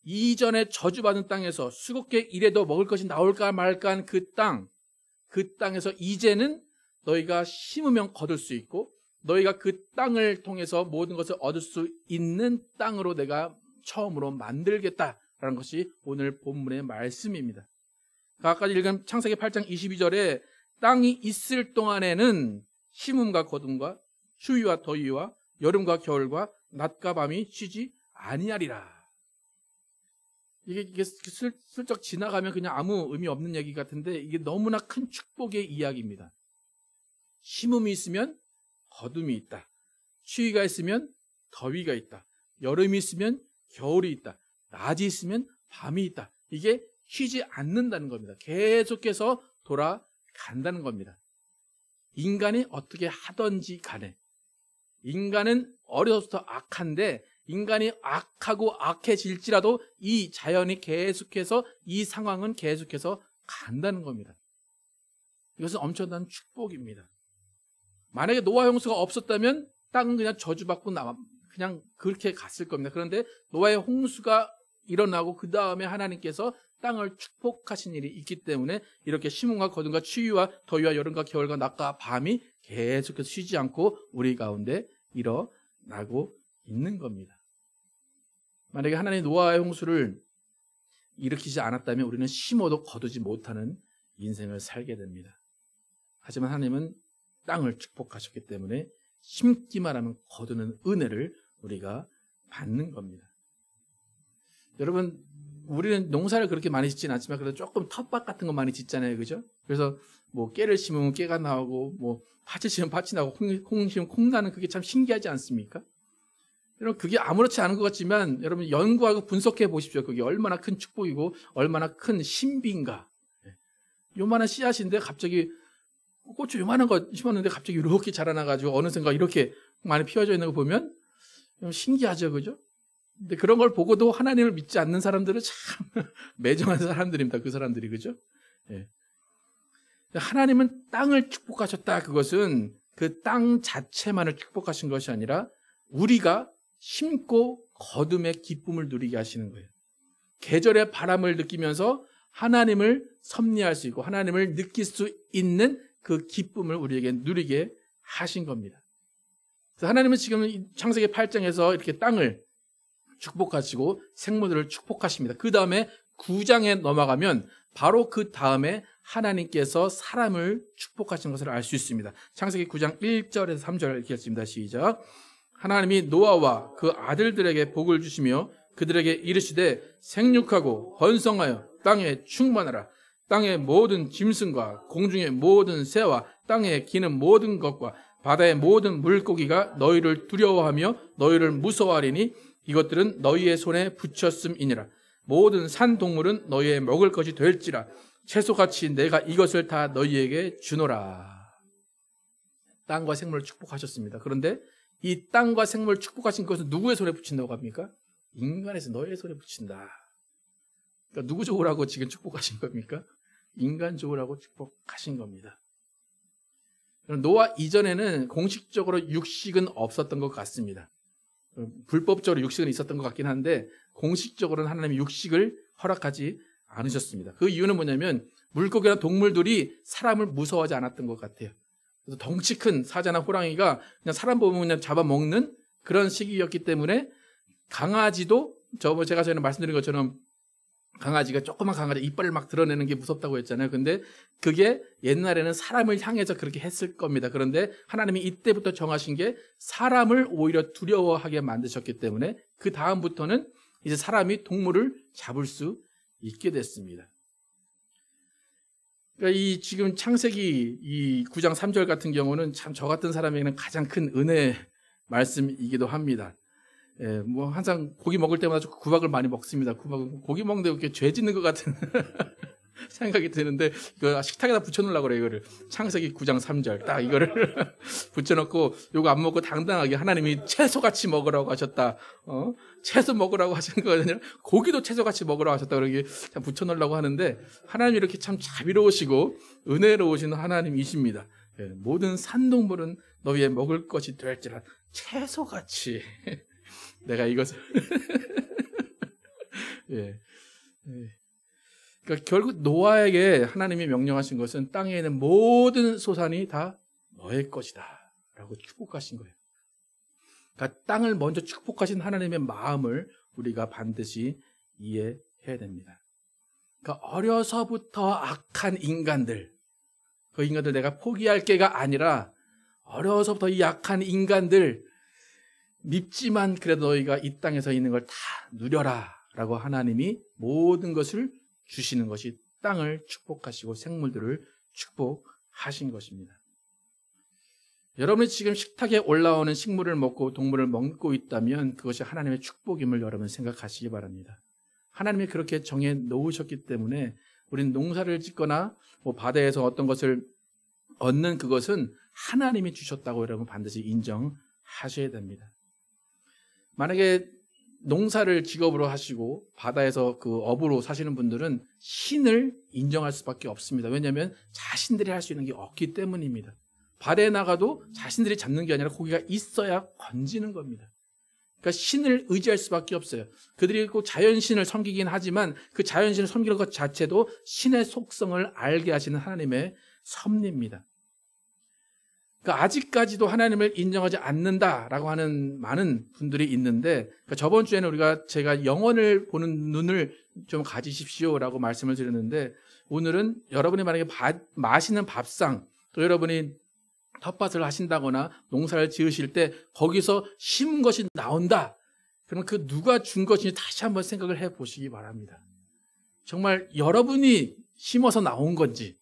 이전에 저주받은 땅에서 수국게 이래도 먹을 것이 나올까 말까 한 그 땅에서 이제는 너희가 심으면 거둘 수 있고 너희가 그 땅을 통해서 모든 것을 얻을 수 있는 땅으로 내가 처음으로 만들겠다라는 것이 오늘 본문의 말씀입니다. 아까 읽은 창세기 8장 22절에 땅이 있을 동안에는 심음과 거둠과 추위와 더위와 여름과 겨울과 낮과 밤이 쉬지 아니하리라. 이게 슬쩍 지나가면 그냥 아무 의미 없는 얘기 같은데 이게 너무나 큰 축복의 이야기입니다. 심음이 있으면 거둠이 있다. 추위가 있으면 더위가 있다. 여름이 있으면 겨울이 있다. 낮이 있으면 밤이 있다. 이게 쉬지 않는다는 겁니다. 계속해서 돌아간다는 겁니다. 인간이 어떻게 하든지 간에 인간은 어려서부터 악한데 인간이 악하고 악해질지라도 이 자연이 계속해서 이 상황은 계속해서 간다는 겁니다. 이것은 엄청난 축복입니다. 만약에 노아 홍수가 없었다면 땅은 그냥 저주받고 그냥 그렇게 갔을 겁니다. 그런데 노아의 홍수가 일어나고 그 다음에 하나님께서 땅을 축복하신 일이 있기 때문에 이렇게 심음과 거둠과 추위와 더위와 여름과 겨울과 낮과 밤이 계속해서 쉬지 않고 우리 가운데 일어나고 있는 겁니다. 만약에 하나님 노아의 홍수를 일으키지 않았다면 우리는 심어도 거두지 못하는 인생을 살게 됩니다. 하지만 하나님은 땅을 축복하셨기 때문에 심기만 하면 거두는 은혜를 우리가 받는 겁니다. 여러분 우리는 농사를 그렇게 많이 짓지는 않지만 그래도 조금 텃밭 같은 거 많이 짓잖아요. 그죠? 그래서 뭐 깨를 심으면 깨가 나오고 뭐 팥을 심으면 팥이 나오고 콩 심으면 콩 나는 그게 참 신기하지 않습니까? 여러분 그게 아무렇지 않은 것 같지만 여러분 연구하고 분석해 보십시오. 그게 얼마나 큰 축복이고 얼마나 큰 신비인가. 요만한 씨앗인데 갑자기 고추 요만한 거 심었는데 갑자기 이렇게 자라나가지고 어느샌가 이렇게 많이 피어져 있는 거 보면 신기하죠. 그죠? 근데 그런 걸 보고도 하나님을 믿지 않는 사람들은 참 매정한 사람들입니다. 그 사람들이. 그죠? 예. 하나님은 땅을 축복하셨다. 그것은 그 땅 자체만을 축복하신 것이 아니라 우리가 심고 거둠의 기쁨을 누리게 하시는 거예요. 계절의 바람을 느끼면서 하나님을 섭리할 수 있고 하나님을 느낄 수 있는 그 기쁨을 우리에게 누리게 하신 겁니다. 그래서 하나님은 지금 창세기 8장에서 이렇게 땅을 축복하시고 생물들을 축복하십니다. 그 다음에 9장에 넘어가면 바로 그 다음에 하나님께서 사람을 축복하신 것을 알 수 있습니다. 창세기 9장 1절에서 3절 읽겠습니다. 시작. 하나님이 노아와 그 아들들에게 복을 주시며 그들에게 이르시되 생육하고 번성하여 땅에 충만하라. 땅의 모든 짐승과 공중의 모든 새와 땅에 기는 모든 것과 바다의 모든 물고기가 너희를 두려워하며 너희를 무서워하리니 이것들은 너희의 손에 붙였음이니라. 모든 산 동물은 너희의 먹을 것이 될지라. 채소같이 내가 이것을 다 너희에게 주노라. 땅과 생물을 축복하셨습니다. 그런데 이 땅과 생물을 축복하신 것은 누구의 손에 붙인다고 합니까? 인간에서 너희의 손에 붙인다. 그러니까 누구 좋으라고 지금 축복하신 겁니까? 인간 좋으라고 축복하신 겁니다. 노아 이전에는 공식적으로 육식은 없었던 것 같습니다. 불법적으로 육식은 있었던 것 같긴 한데 공식적으로는 하나님이 육식을 허락하지 않으셨습니다. 그 이유는 뭐냐면 물고기나 동물들이 사람을 무서워하지 않았던 것 같아요. 그래서 덩치 큰 사자나 호랑이가 그냥 사람 보면 그냥 잡아먹는 그런 시기였기 때문에 강아지도 제가 전에 말씀드린 것처럼 강아지가 조그만 강아지 이빨을 막 드러내는 게 무섭다고 했잖아요. 근데 그게 옛날에는 사람을 향해서 그렇게 했을 겁니다. 그런데 하나님이 이때부터 정하신 게 사람을 오히려 두려워하게 만드셨기 때문에 그 다음부터는 이제 사람이 동물을 잡을 수 있게 됐습니다. 그러니까 이 지금 창세기 이 9장 3절 같은 경우는 참 저 같은 사람에게는 가장 큰 은혜 말씀이기도 합니다. 예, 뭐 항상 고기 먹을 때마다 구박을 많이 먹습니다. 고기 먹는데 이렇게 죄 짓는 것 같은 생각이 드는데 그 식탁에다 붙여놓으려고 그래요. 이거를 창세기 9장 3절 딱 이거를 붙여놓고 요거 안 먹고 당당하게 하나님이 채소같이 먹으라고 하셨다. 채소 먹으라고 하신 거 아니라 고기도 채소같이 먹으라고 하셨다. 그렇게 참 붙여놓으려고 하는데 하나님이 이렇게 참 자비로우시고 은혜로우신 하나님이십니다. 예, 모든 산동물은 너희의 먹을 것이 될지라 채소같이 내가 이것을 예. 예. 그러니까 결국 노아에게 하나님이 명령하신 것은 땅에 있는 모든 소산이 다 너의 것이다 라고 축복하신 거예요. 그러니까 땅을 먼저 축복하신 하나님의 마음을 우리가 반드시 이해해야 됩니다. 그러니까 어려서부터 악한 인간들, 그 인간들 내가 포기할 게가 아니라 어려서부터 이 약한 인간들 밉지만 그래도 너희가 이 땅에서 있는 걸 다 누려라 라고 하나님이 모든 것을 주시는 것이 땅을 축복하시고 생물들을 축복하신 것입니다. 여러분이 지금 식탁에 올라오는 식물을 먹고 동물을 먹고 있다면 그것이 하나님의 축복임을 여러분 생각하시기 바랍니다. 하나님이 그렇게 정해 놓으셨기 때문에 우리는 농사를 짓거나 뭐 바다에서 어떤 것을 얻는 그것은 하나님이 주셨다고 여러분 반드시 인정하셔야 됩니다. 만약에 농사를 직업으로 하시고 바다에서 그 어부로 사시는 분들은 신을 인정할 수밖에 없습니다. 왜냐하면 자신들이 할 수 있는 게 없기 때문입니다. 바다에 나가도 자신들이 잡는 게 아니라 고기가 있어야 건지는 겁니다. 그러니까 신을 의지할 수밖에 없어요. 그들이 꼭 자연신을 섬기긴 하지만 그 자연신을 섬기는 것 자체도 신의 속성을 알게 하시는 하나님의 섭리입니다. 그러니까 아직까지도 하나님을 인정하지 않는다라고 하는 많은 분들이 있는데, 그러니까 저번 주에는 제가 영혼을 보는 눈을 좀 가지십시오라고 말씀을 드렸는데, 오늘은 여러분이 만약에 맛있는 밥상, 또 여러분이 텃밭을 하신다거나 농사를 지으실 때 거기서 심은 것이 나온다. 그러면 그 누가 준 것인지 다시 한번 생각을 해보시기 바랍니다. 정말 여러분이 심어서 나온 건지,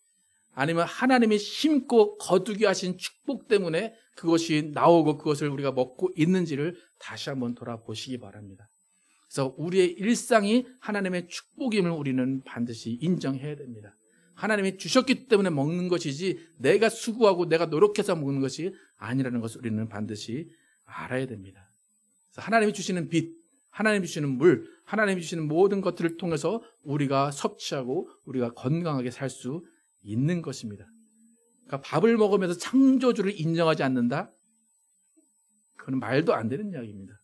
아니면 하나님이 심고 거두게 하신 축복 때문에 그것이 나오고 그것을 우리가 먹고 있는지를 다시 한번 돌아보시기 바랍니다. 그래서 우리의 일상이 하나님의 축복임을 우리는 반드시 인정해야 됩니다. 하나님이 주셨기 때문에 먹는 것이지 내가 수고하고 내가 노력해서 먹는 것이 아니라는 것을 우리는 반드시 알아야 됩니다. 그래서 하나님이 주시는 빛, 하나님이 주시는 물, 하나님이 주시는 모든 것들을 통해서 우리가 섭취하고 우리가 건강하게 살 수 있는 것입니다. 그러니까 밥을 먹으면서 창조주를 인정하지 않는다? 그건 말도 안 되는 이야기입니다.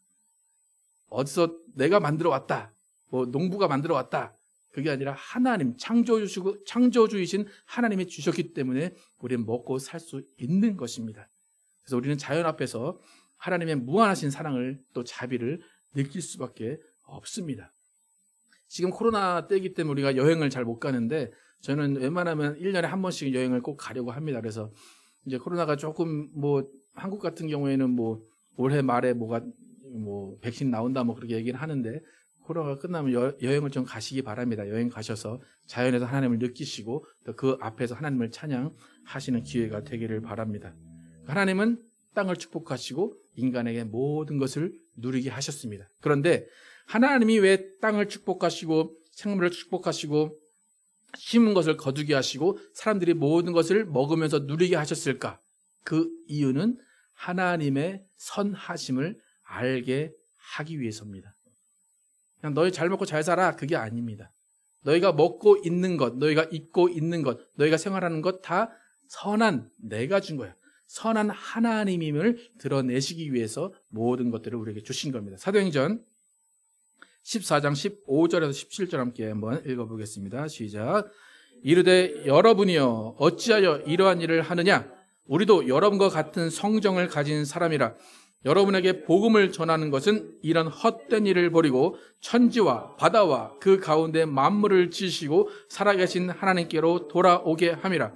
어디서 내가 만들어 왔다, 뭐 농부가 만들어 왔다, 그게 아니라 하나님, 창조주이신 하나님이 주셨기 때문에 우리는 먹고 살 수 있는 것입니다. 그래서 우리는 자연 앞에서 하나님의 무한하신 사랑을 또 자비를 느낄 수밖에 없습니다. 지금 코로나 때이기 때문에 우리가 여행을 잘 못 가는데 저는 웬만하면 1년에 한 번씩 여행을 꼭 가려고 합니다. 그래서 이제 코로나가 조금 뭐 한국 같은 경우에는 뭐 올해 말에 백신 나온다 뭐 그렇게 얘기는 하는데, 코로나가 끝나면 여행을 좀 가시기 바랍니다. 여행 가셔서 자연에서 하나님을 느끼시고 또 그 앞에서 하나님을 찬양하시는 기회가 되기를 바랍니다. 하나님은 땅을 축복하시고 인간에게 모든 것을 누리게 하셨습니다. 그런데 하나님이 왜 땅을 축복하시고 생물을 축복하시고 심은 것을 거두게 하시고 사람들이 모든 것을 먹으면서 누리게 하셨을까? 그 이유는 하나님의 선하심을 알게 하기 위해서입니다. 그냥 너희 잘 먹고 잘 살아, 그게 아닙니다. 너희가 먹고 있는 것, 너희가 입고 있는 것, 너희가 생활하는 것 다 선한 내가 준 거야. 선한 하나님임을 드러내시기 위해서 모든 것들을 우리에게 주신 겁니다. 사도행전 14장 15절에서 17절 함께 한번 읽어보겠습니다. 시작. 이르되 여러분이여 어찌하여 이러한 일을 하느냐? 우리도 여러분과 같은 성정을 가진 사람이라. 여러분에게 복음을 전하는 것은 이런 헛된 일을 버리고 천지와 바다와 그 가운데 만물을 지으시고 살아계신 하나님께로 돌아오게 함이라.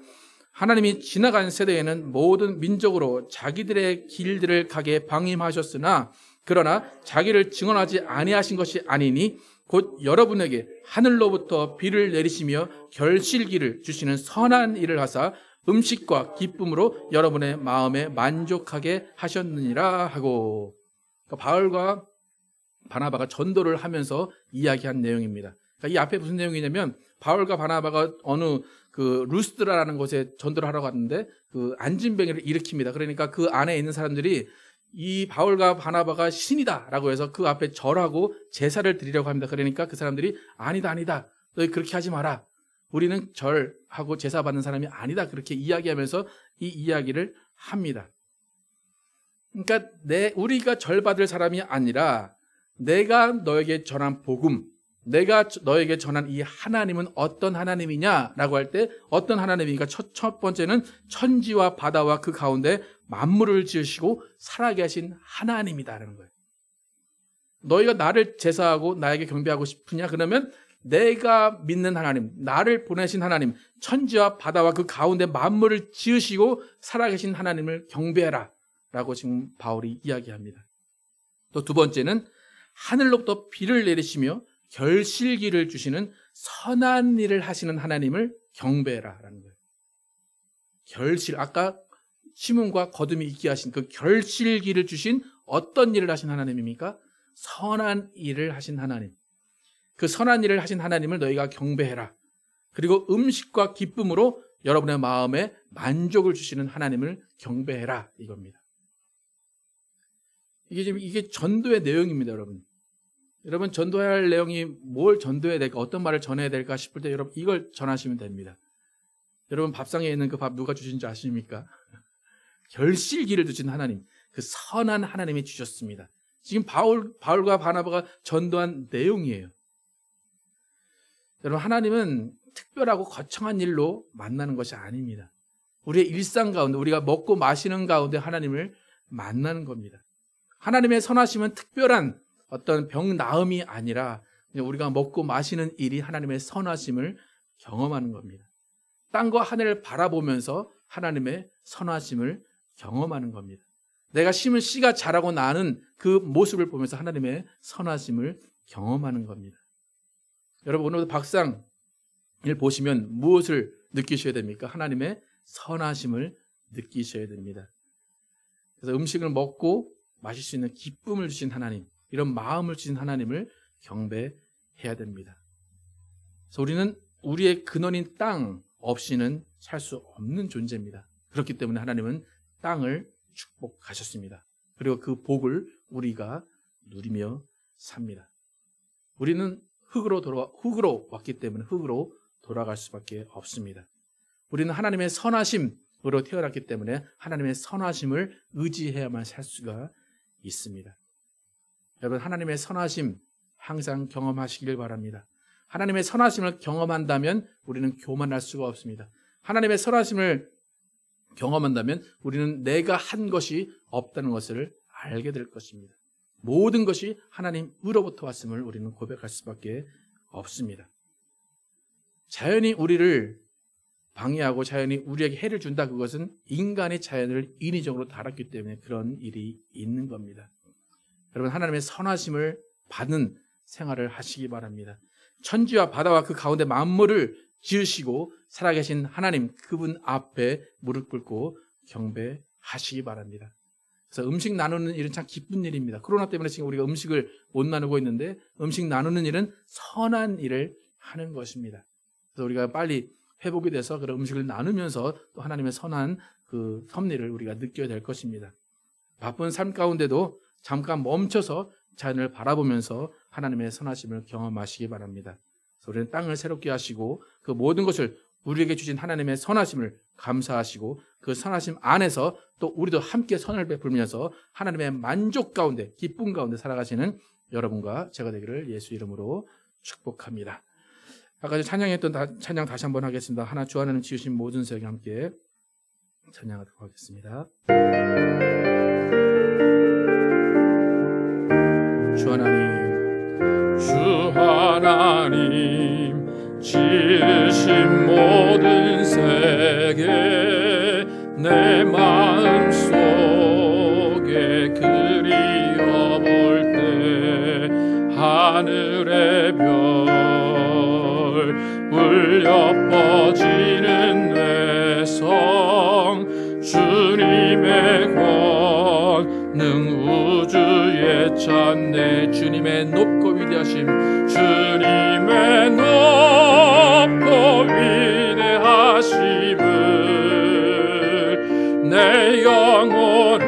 하나님이 지나간 세대에는 모든 민족으로 자기들의 길들을 가게 방임하셨으나 그러나 자기를 증언하지 아니하신 것이 아니니 곧 여러분에게 하늘로부터 비를 내리시며 결실기를 주시는 선한 일을 하사 음식과 기쁨으로 여러분의 마음에 만족하게 하셨느니라 하고, 그러니까 바울과 바나바가 전도를 하면서 이야기한 내용입니다. 그러니까 이 앞에 무슨 내용이냐면 바울과 바나바가 어느 그 루스드라라는 곳에 전도를 하러 갔는데 그 안진뱅이를 일으킵니다. 그러니까 그 안에 있는 사람들이 이 바울과 바나바가 신이다라고 해서 그 앞에 절하고 제사를 드리려고 합니다. 그러니까 그 사람들이 아니다 너희 그렇게 하지 마라. 우리는 절하고 제사 받는 사람이 아니다. 그렇게 이야기하면서 이 이야기를 합니다. 그러니까 우리가 절 받을 사람이 아니라 내가 너에게 전한 복음, 내가 너에게 전한 이 하나님은 어떤 하나님이냐라고 할 때 어떤 하나님이니까 첫 번째는 천지와 바다와 그 가운데 만물을 지으시고 살아계신 하나님이다라는 거예요. 너희가 나를 제사하고 나에게 경배하고 싶으냐? 그러면 내가 믿는 하나님, 나를 보내신 하나님, 천지와 바다와 그 가운데 만물을 지으시고 살아계신 하나님을 경배해라 라고 지금 바울이 이야기합니다. 또 두 번째는 하늘로부터 비를 내리시며 결실기를 주시는 선한 일을 하시는 하나님을 경배해라 라는 거예요. 결실, 아까 시몬과 거듭이 있게 하신 그 결실기를 주신 어떤 일을 하신 하나님입니까? 선한 일을 하신 하나님. 그 선한 일을 하신 하나님을 너희가 경배해라. 그리고 음식과 기쁨으로 여러분의 마음에 만족을 주시는 하나님을 경배해라 이겁니다. 이게 전도의 내용입니다, 여러분. 여러분 전도해야 할 내용이 뭘 전도해야 될까, 어떤 말을 전해야 될까 싶을 때 여러분 이걸 전하시면 됩니다. 여러분 밥상에 있는 그 밥 누가 주신 줄 아십니까? 결실기를 주신 하나님, 그 선한 하나님이 주셨습니다. 지금 바울과 바나바가 전도한 내용이에요. 여러분 하나님은 특별하고 거창한 일로 만나는 것이 아닙니다. 우리의 일상 가운데 우리가 먹고 마시는 가운데 하나님을 만나는 겁니다. 하나님의 선하심은 특별한 어떤 병 나음이 아니라 우리가 먹고 마시는 일이 하나님의 선하심을 경험하는 겁니다. 땅과 하늘을 바라보면서 하나님의 선하심을 경험하는 겁니다. 내가 심은 씨가 자라고 나는 그 모습을 보면서 하나님의 선하심을 경험하는 겁니다. 여러분 오늘도 밥상을 보시면 무엇을 느끼셔야 됩니까? 하나님의 선하심을 느끼셔야 됩니다. 그래서 음식을 먹고 마실 수 있는 기쁨을 주신 하나님, 이런 마음을 주신 하나님을 경배해야 됩니다. 그래서 우리는 우리의 근원인 땅 없이는 살 수 없는 존재입니다. 그렇기 때문에 하나님은 땅을 축복하셨습니다. 그리고 그 복을 우리가 누리며 삽니다. 우리는 흙으로 왔기 때문에 흙으로 돌아갈 수밖에 없습니다. 우리는 하나님의 선하심으로 태어났기 때문에 하나님의 선하심을 의지해야만 살 수가 있습니다. 여러분 하나님의 선하심 항상 경험하시길 바랍니다. 하나님의 선하심을 경험한다면 우리는 교만할 수가 없습니다. 하나님의 선하심을 경험한다면 우리는 내가 한 것이 없다는 것을 알게 될 것입니다. 모든 것이 하나님으로부터 왔음을 우리는 고백할 수밖에 없습니다. 자연이 우리를 방해하고 자연이 우리에게 해를 준다, 그것은 인간의 자연을 인위적으로 달았기 때문에 그런 일이 있는 겁니다. 여러분 하나님의 선하심을 받는 생활을 하시기 바랍니다. 천지와 바다와 그 가운데 만물을 지으시고 살아계신 하나님, 그분 앞에 무릎 꿇고 경배하시기 바랍니다. 그래서 음식 나누는 일은 참 기쁜 일입니다. 코로나 때문에 지금 우리가 음식을 못 나누고 있는데 음식 나누는 일은 선한 일을 하는 것입니다. 그래서 우리가 빨리 회복이 돼서 그런 음식을 나누면서 또 하나님의 선한 그 섭리를 우리가 느껴야 될 것입니다. 바쁜 삶 가운데도 잠깐 멈춰서 자연을 바라보면서 하나님의 선하심을 경험하시기 바랍니다. 그래서 우리는 땅을 새롭게 하시고 그 모든 것을 우리에게 주신 하나님의 선하심을 감사하시고 그 선하심 안에서 또 우리도 함께 선을 베풀면서 하나님의 만족 가운데, 기쁨 가운데 살아가시는 여러분과 제가 되기를 예수 이름으로 축복합니다. 아까 찬양했던 찬양 다시 한번 하겠습니다. 하나 주 하나님 지으신 모든 세계 함께 찬양하도록 하겠습니다. 주 하나님 지으신 모든 세계 내 마음속에 그리워볼 때 하늘의 능 우주에 찬네 주님의 높고 위대하심 주님의 높고 위대하심을 내 영혼이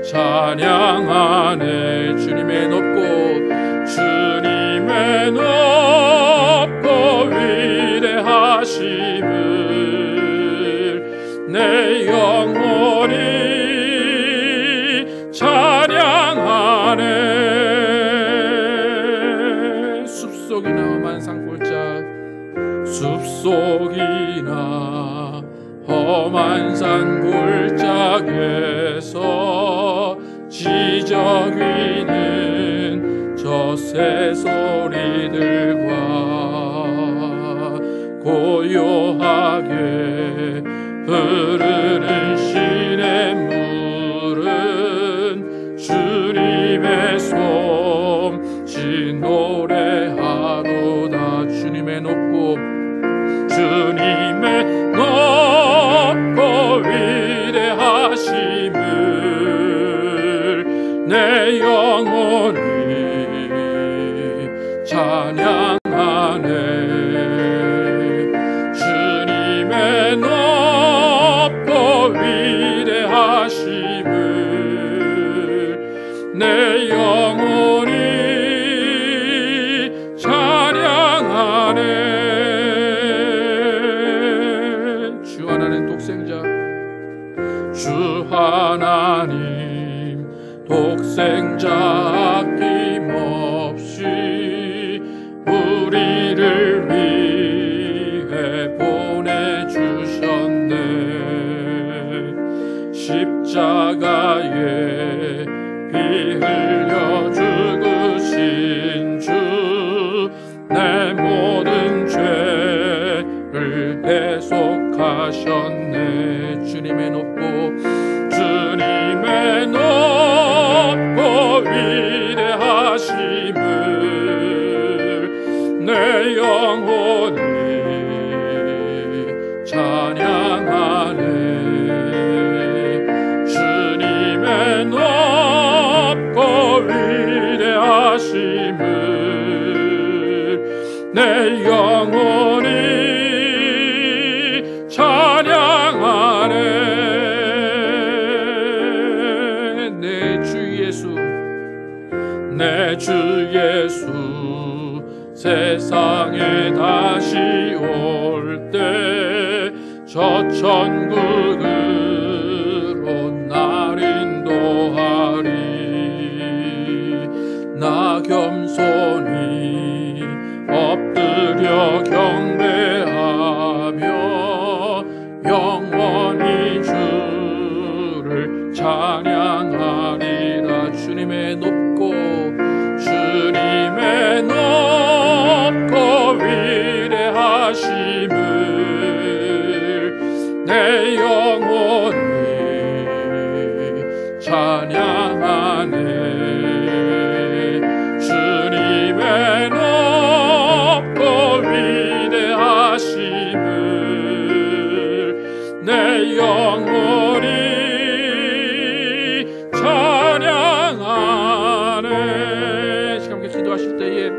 찬양하네 주님의 높고 위대하심을 내 영혼이 찬양하네 숲속이나 험한 산골짜 숲속이나 험한 산골짜기에서 지저귀는 저 새소리들과 고요하게 흐르는 시냇물은 주님의 솜씨 노래하도다 주님의 높고 위대하심을 내 영혼이 찬양하네 주님의 높고 위대하심을 내 영혼이 찬양하네 주 하나님 독생자 주 하나님 독생자 아낌없이 우리를 위해 보내주셨네 십자가에 피 흘려 죽으신 주 내 모든 죄를 대속하셨네 주님의 높고 위대하심을 내 영혼이 찬양하네 주님의 높고 위대하심을 내 영혼이 찬양하네 내 주 예수 세상에 다시 올 때 저 천국으로 날 인도하리 나 겸손히 엎드려 경배하며 영원히 주를 찬양하리라 주님의 높고 위대하심을 내 영혼이 찬양하네 주님의 높고 위대하심을 내 영혼이 찬양하네 지금 함께 기도하실 때에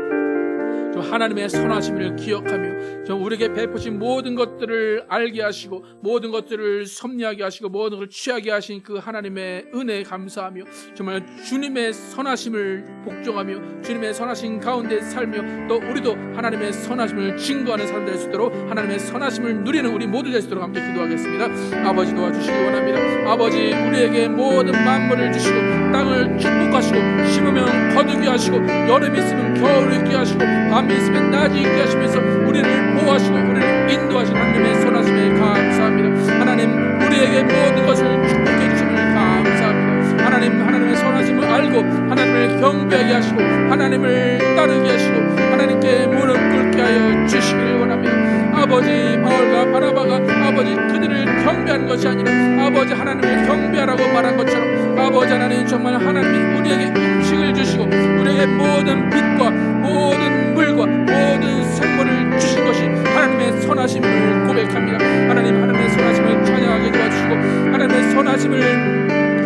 하나님의 선하심을 기억하며 우리에게 베푸신 모든 것들을 알게 하시고 모든 것들을 섭리하게 하시고 모든 것을 취하게 하신 그 하나님의 은혜에 감사하며 정말 주님의 선하심을 복종하며 주님의 선하심 가운데 살며 또 우리도 하나님의 선하심을 증거하는 사람 될 수 있도록 하나님의 선하심을 누리는 우리 모두 될 수 있도록 함께 기도하겠습니다. 아버지 도와주시기 원합니다. 아버지 우리에게 모든 만물을 주시고 땅을 축복하시고 심으면 거두게 하시고 여름이 있으면 겨울을 있게 하시고 밤이 있으면 낮이 있게 하시면서 우리를 보호하시고 우리를 인도하신 하나님의 선하심에 감사합니다. 하나님 우리에게 모든 것을 축복해 주심을 감사합니다. 하나님의 선하심을 알고 하나님을 경배하게 하시고 하나님을 따르게 하시고 하나님께 무릎 꿇게 하여 주시기를 원합니다. 아버지 바울과 바나바가 아버지 그들을 경배하는 것이 아니라 아버지 하나님을 경배하라고 말한 것처럼 아버지 하나님 정말 하나님이 우리에게 음식을 주시고 우리에게 모든 빛과 모든 물과 모든 생물을 주신 것이 하나님의 선하심을 고백합니다. 하나님의 선하심을 찬양하게 도와주시고 하나님의 선하심을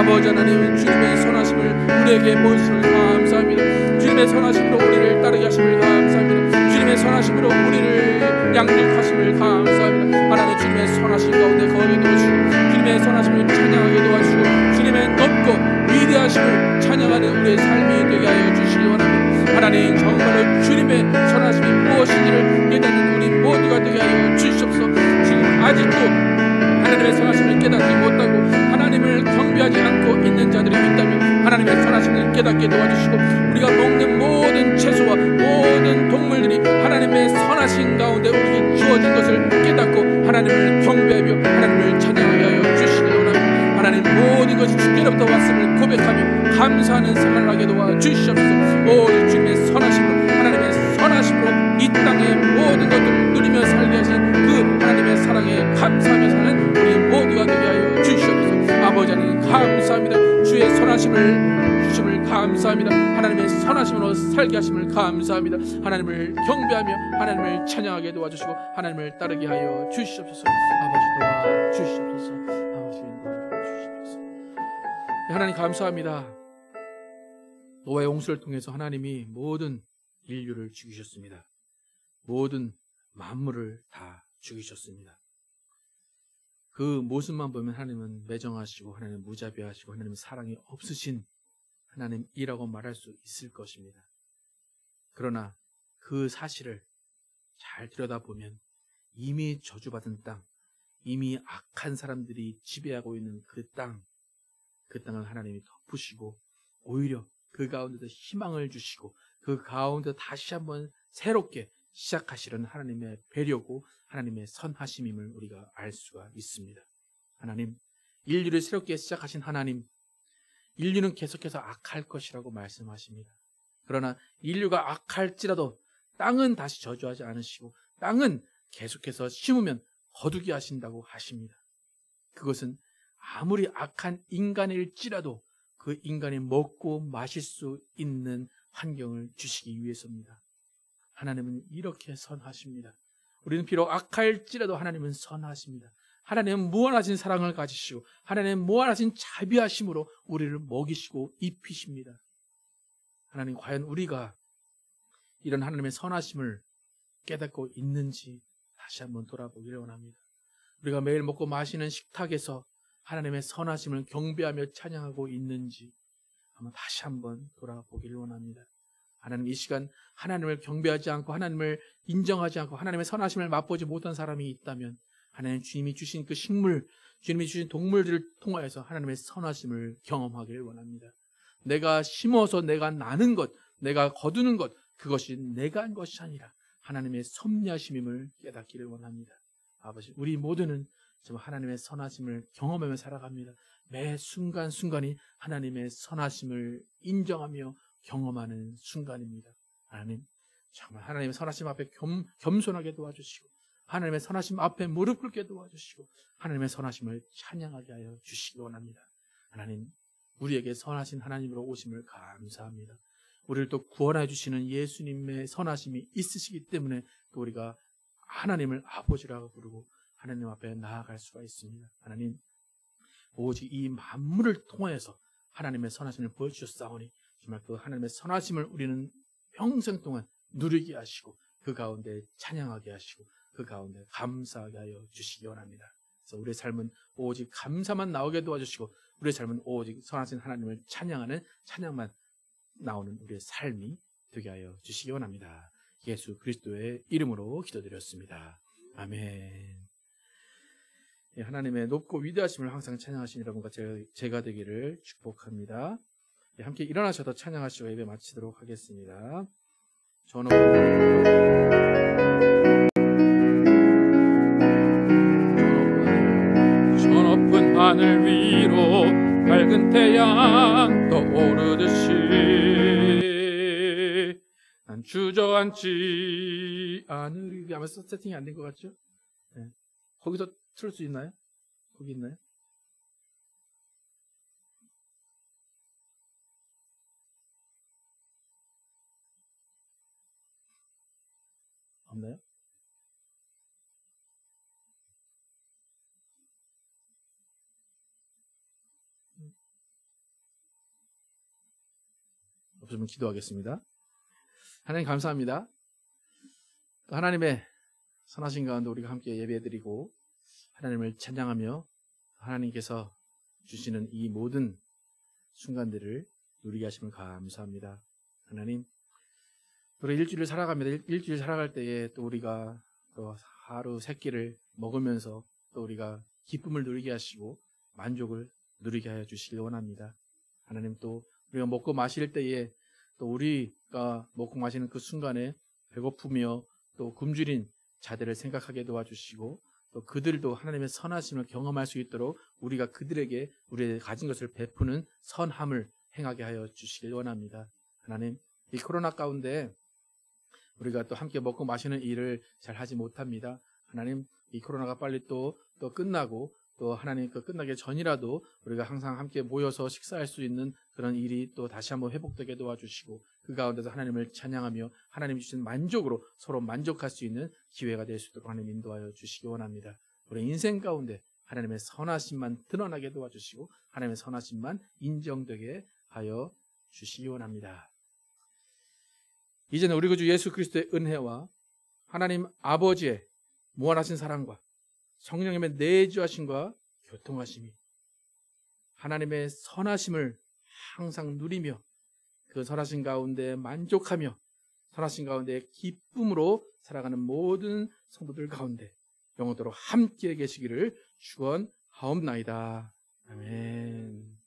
아버지 하나님, 주님의 선하심을 우리에게 보여주심을 감사합니다. 주님의 선하심으로 우리를 따르게 하심을 감사합니다. 주님의 선하심으로 우리를 양육하심을 감사합니다. 하나님, 주님의 선하심 가운데 거하게 도와주시고 주님의 선하심을 찬양하게 도와주시고 주님의 높고 위대하심을 찬양하는 우리의 삶이 되게 하여 주시기 원합니다. 하나님, 정말로 주님의 선하심이 무엇인지를 깨닫는 우리 모두가 되게 하여 주시옵소서. 지금 아직도 하나님의 선하심을 깨닫지 못하고 하나님을 경배하지 않고 있는 자들이 있다면 하나님의 선하심을 깨닫게 도와주시고 우리가 먹는 모든 채소와 모든 동물들이 하나님의 선하심 가운데 우리에게 주어진 것을 깨닫고 하나님을 경배하며 하나님을 찬양하게 하여 주시기 원합니다. 하나님, 모든 것이 주께로부터 왔음을 고백하며 감사하는 생활을 하게 도와주시옵소서. 모든 주님의 선하심으로, 하나님의 선하심으로 이 땅의 모든 것들을 누리며 살게 하신 그 하나님의 사랑에 감사하며 사는 우리 모두가 되게 하여 주시옵소서. 아버지 하나님, 감사합니다. 주의 선하심을 주심을 감사합니다. 하나님의 선하심으로 살게 하심을 감사합니다. 하나님을 경배하며 하나님을 찬양하게 도와주시고 하나님을 따르게 하여 주시옵소서. 아버지, 도와주시옵소서. 아버지, 도와주시옵소서. 하나님, 감사합니다. 노아의 홍수를 통해서 하나님이 모든 인류를 죽이셨습니다. 모든 만물을 다 죽이셨습니다. 그 모습만 보면 하나님은 매정하시고 하나님은 무자비하시고 하나님은 사랑이 없으신 하나님이라고 말할 수 있을 것입니다. 그러나 그 사실을 잘 들여다보면 이미 저주받은 땅, 이미 악한 사람들이 지배하고 있는 그 땅을 하나님이 덮으시고 오히려 그 가운데서 희망을 주시고 그 가운데 다시 한번 새롭게 시작하시는 하나님의 배려고 하나님의 선하심임을 우리가 알 수가 있습니다. 하나님, 인류를 새롭게 시작하신 하나님, 인류는 계속해서 악할 것이라고 말씀하십니다. 그러나 인류가 악할지라도 땅은 다시 저주하지 않으시고 땅은 계속해서 심으면 거두게 하신다고 하십니다. 그것은 아무리 악한 인간일지라도 그 인간이 먹고 마실 수 있는 환경을 주시기 위해서입니다. 하나님은 이렇게 선하십니다. 우리는 비록 악할지라도 하나님은 선하십니다. 하나님은 무한하신 사랑을 가지시고 하나님은 무한하신 자비하심으로 우리를 먹이시고 입히십니다. 하나님, 과연 우리가 이런 하나님의 선하심을 깨닫고 있는지 다시 한번 돌아보기를 원합니다. 우리가 매일 먹고 마시는 식탁에서 하나님의 선하심을 경배하며 찬양하고 있는지 다시 한번 돌아보기를 원합니다. 하나님, 이 시간 하나님을 경배하지 않고 하나님을 인정하지 않고 하나님의 선하심을 맛보지 못한 사람이 있다면 하나님, 주님이 주신 그 식물, 주님이 주신 동물들을 통하여서 하나님의 선하심을 경험하기를 원합니다. 내가 심어서 내가 나는 것, 내가 거두는 것, 그것이 내가 한 것이 아니라 하나님의 섭리하심임을 깨닫기를 원합니다. 아버지, 우리 모두는 정말 하나님의 선하심을 경험하며 살아갑니다. 매 순간순간이 하나님의 선하심을 인정하며 경험하는 순간입니다. 하나님, 정말 하나님의 선하심 앞에 겸손하게 도와주시고 하나님의 선하심 앞에 무릎 꿇게 도와주시고 하나님의 선하심을 찬양하게 하여 주시기 원합니다. 하나님, 우리에게 선하신 하나님으로 오심을 감사합니다. 우리를 또 구원해 주시는 예수님의 선하심이 있으시기 때문에 또 우리가 하나님을 아버지라고 부르고 하나님 앞에 나아갈 수가 있습니다. 하나님, 오직 이 만물을 통해서 하나님의 선하심을 보여주셨사오니 정말 그 하나님의 선하심을 우리는 평생 동안 누리게 하시고 그 가운데 찬양하게 하시고 그 가운데 감사하게 하여 주시기 원합니다. 그래서 우리의 삶은 오직 감사만 나오게 도와주시고 우리의 삶은 오직 선하신 하나님을 찬양하는 찬양만 나오는 우리의 삶이 되게 하여 주시기 원합니다. 예수 그리스도의 이름으로 기도드렸습니다. 아멘. 하나님의 높고 위대하심을 항상 찬양하시는 여러분과 제가 되기를 축복합니다. 함께 일어나셔서 찬양하시고 예배 마치도록 하겠습니다. 저 높은 하늘 위로 밝은 태양 떠오르듯이 난 주저앉지 않으리. 아마 세팅이 안 된 것 같죠? 네. 거기서 틀 수 있나요? 거기 있나요? 없나요? 좀 기도하겠습니다. 하나님 감사합니다. 또 하나님의 선하신 가운데 우리가 함께 예배드리고 하나님을 찬양하며 하나님께서 주시는 이 모든 순간들을 누리게 하심을 감사합니다. 하나님, 우리 일주일을 살아갑니다. 일주일 살아갈 때에 또 우리가 또 하루 세 끼를 먹으면서 또 우리가 기쁨을 누리게 하시고 만족을 누리게 하여 주시길 원합니다. 하나님, 또 우리가 먹고 마실 때에 또 우리가 먹고 마시는 그 순간에 배고프며 또 굶주린 자들을 생각하게 도와주시고 또 그들도 하나님의 선하심을 경험할 수 있도록 우리가 그들에게 우리의 가진 것을 베푸는 선함을 행하게 하여 주시길 원합니다. 하나님, 이 코로나 가운데 우리가 또 함께 먹고 마시는 일을 잘 하지 못합니다. 하나님, 이 코로나가 빨리 또 끝나고 또 하나님 그 끝나기 전이라도 우리가 항상 함께 모여서 식사할 수 있는 그런 일이 또 다시 한번 회복되게 도와주시고 그 가운데서 하나님을 찬양하며 하나님 주신 만족으로 서로 만족할 수 있는 기회가 될 수 있도록 하나님 인도하여 주시기 원합니다. 우리 인생 가운데 하나님의 선하심만 드러나게 도와주시고 하나님의 선하심만 인정되게 하여 주시기 원합니다. 이제는 우리 구주 예수 그리스도의 은혜와 하나님 아버지의 무한하신 사랑과 성령님의 내주하심과 교통하심이 하나님의 선하심을 항상 누리며 그 선하심 가운데 만족하며 선하심 가운데 기쁨으로 살아가는 모든 성도들 가운데 영원토록 함께 계시기를 축원하옵나이다. 아멘.